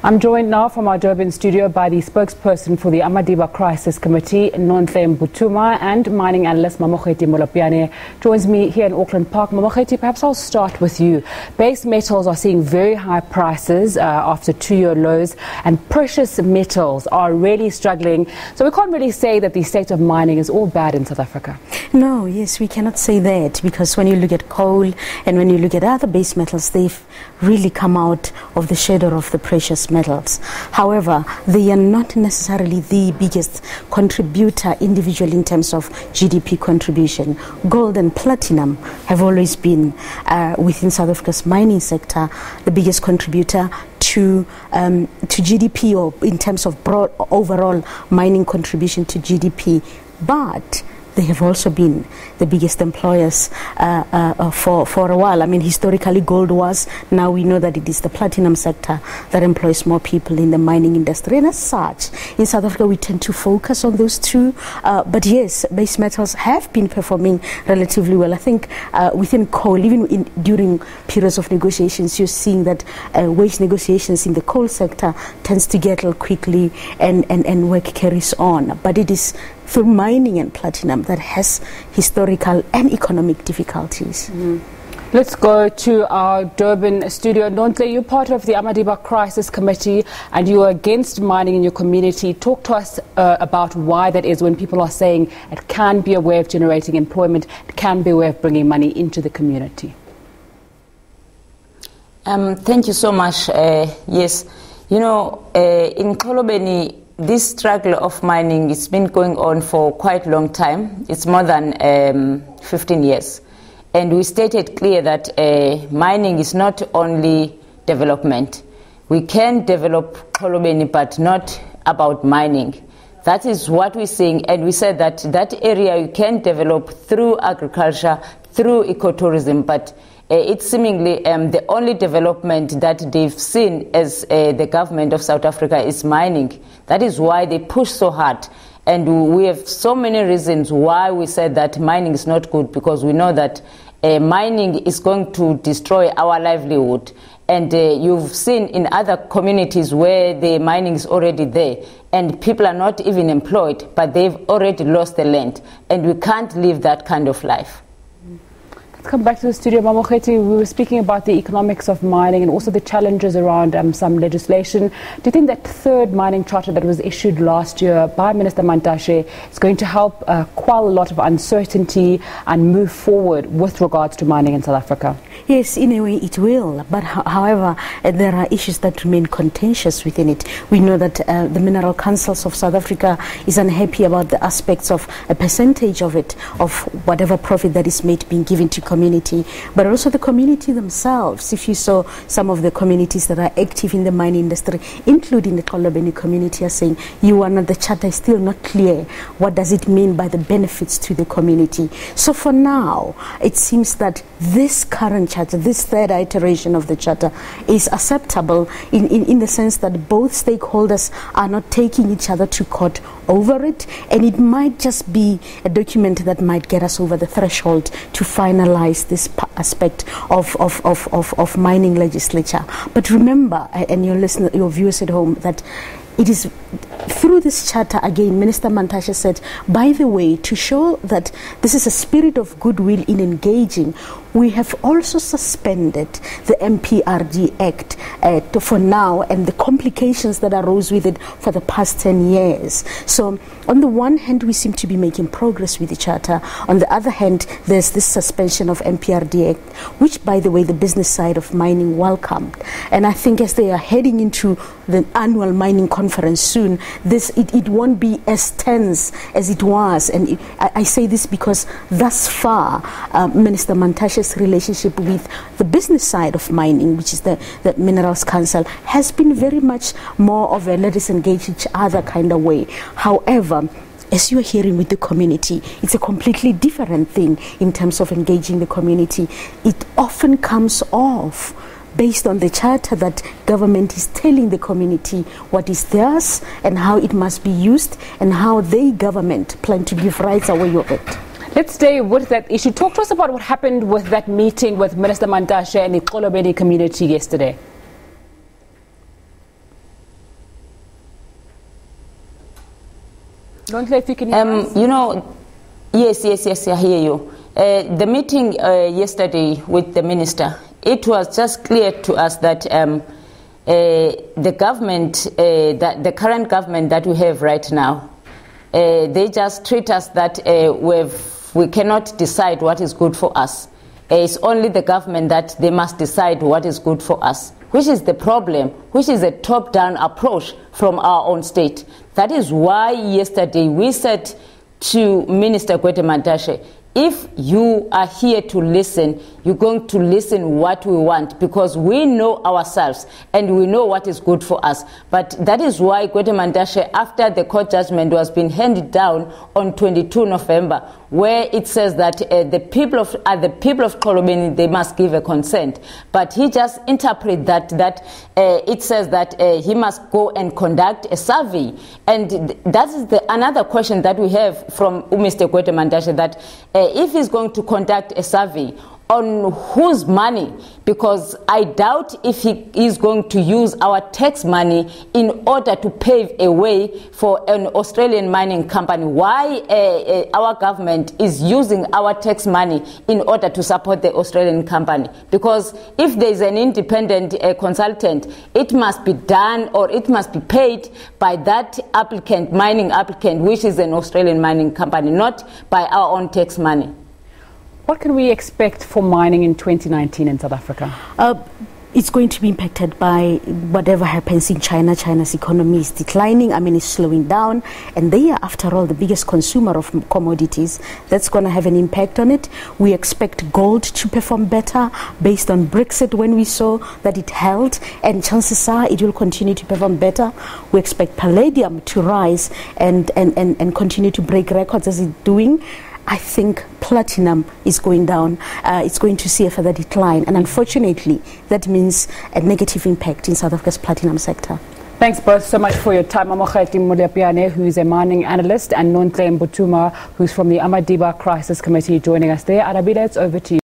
I'm joined now from our Durban studio by the spokesperson for the Amadiba Crisis Committee, Nonhle Mbuthuma, and mining analyst Mamokgethi Molopyane joins me here in Auckland Park. Mamokgethi, perhaps I'll start with you. Base metals are seeing very high prices after two-year lows, and precious metals are really struggling. So we can't really say that the state of mining is all bad in South Africa. No, yes, we cannot say that, because when you look at coal and when you look at other base metals, they've really come out of the shadow of the precious metals. However, they are not necessarily the biggest contributor individually in terms of GDP contribution. Gold and platinum have always been, within South Africa's mining sector, the biggest contributor to GDP, or in terms of broad overall mining contribution to GDP. But they have also been the biggest employers for a while. I mean, historically gold was. Now we know that it is the platinum sector that employs more people in the mining industry. And as such, in South Africa, we tend to focus on those two. But yes, base metals have been performing relatively well. I think within coal, even during periods of negotiations, you're seeing that wage negotiations in the coal sector tends to gettle quickly and work carries on. But it is through mining and platinum that has historical and economic difficulties. Let's go to our Durban studio. Nonhle, you're part of the Amadiba Crisis Committee and you are against mining in your community. Talk to us about why that is, when people are saying it can be a way of generating employment, it can be a way of bringing money into the community. Thank you so much. Yes, you know, in Kolobeni, this struggle of mining has been going on for quite a long time. It's more than 15 years. And we stated clear that mining is not only development. We can develop Kolobeni, but not about mining. That is what we're saying. And we said that that area you can develop through agriculture, through ecotourism, but it's seemingly the only development that they've seen as the government of South Africa is mining. That is why they push so hard. And we have so many reasons why we said that mining is not good, because we know that mining is going to destroy our livelihood. And you've seen in other communities where the mining is already there and people are not even employed, but they've already lost the land. And we can't live that kind of life. Come back to the studio, Mamokgethi. We were speaking about the economics of mining and also the challenges around some legislation. Do you think that third mining charter that was issued last year by Minister Mantashe is going to help quell a lot of uncertainty and move forward with regards to mining in South Africa? Yes, in a way it will. But however, there are issues that remain contentious within it. We know that the Mineral Councils of South Africa is unhappy about the aspects of a percentage of it, of whatever profit that is made being given to community, but also the community themselves. If you saw some of the communities that are active in the mining industry, including the Kolobeni community, are saying, the charter is still not clear. What does it mean by the benefits to the community? So for now, it seems that this current charter, this third iteration of the charter, is acceptable in the sense that both stakeholders are not taking each other to court over it, and it might just be a document that might get us over the threshold to finalize this aspect of mining legislature. But remember, and your viewers at home, that it is through this charter, again, Minister Mantashe said, by the way, to show that this is a spirit of goodwill in engaging, we have also suspended the MPRD Act for now, and the complications that arose with it for the past 10 years. So on the one hand, we seem to be making progress with the charter. On the other hand, there's this suspension of MPRD Act, which, by the way, the business side of mining welcomed. And I think as they are heading into the annual mining conference soon, it won't be as tense as it was. And I say this because thus far, Minister Mantashe's relationship with the business side of mining, which is the Minerals Council, has been very much more of a let us engage each other kind of way. However, as you are hearing with the community, it's a completely different thing in terms of engaging the community. It often comes off based on the charter that government is telling the community what is theirs and how it must be used and how they, government, plan to give rights away of it. Let's stay with that issue. Talk to us about what happened with that meeting with Minister Mantashe and the Kolobeni community yesterday. Nonhle, if you can hear us. You know, yes, I hear you. The meeting yesterday with the minister, it was just clear to us that the government, the current government that we have right now, they just treat us that we cannot decide what is good for us. It's only the government that they must decide what is good for us, which is the problem, which is a top-down approach from our own state. That is why yesterday we said to Minister Gwede Mantashe, if you are here to listen, you're going to listen what we want, because we know ourselves and we know what is good for us. But that is why Gwede Mantashe, after the court judgment was being handed down on 22 November, where it says that the people of Xolobeni, they must give a consent. But he just interpreted that it says that he must go and conduct a survey. And that is another question that we have from Mr. Gwede Mantashe, that if he's going to conduct a survey, on whose money? Because I doubt if he is going to use our tax money in order to pave a way for an Australian mining company. Why our government is using our tax money in order to support the Australian company? Because if there is an independent consultant, it must be done, or it must be paid by that applicant, mining applicant, which is an Australian mining company, not by our own tax money. What can we expect for mining in 2019 in South Africa? It's going to be impacted by whatever happens in China. China's economy is declining, it's slowing down, and they are, after all, the biggest consumer of commodities. That's going to have an impact on it. We expect gold to perform better based on Brexit, when we saw that it held, and chances are it will continue to perform better. We expect palladium to rise and continue to break records as it's doing. I think platinum is going down. It's going to see a further decline, and unfortunately that means a negative impact in South Africa's platinum sector. Thanks both so much for your time. Mamokgethi Molopyane, who is a mining analyst, and Nonhle Mbuthuma, who's from the Amadiba Crisis Committee, joining us there. Arabida, it's over to you.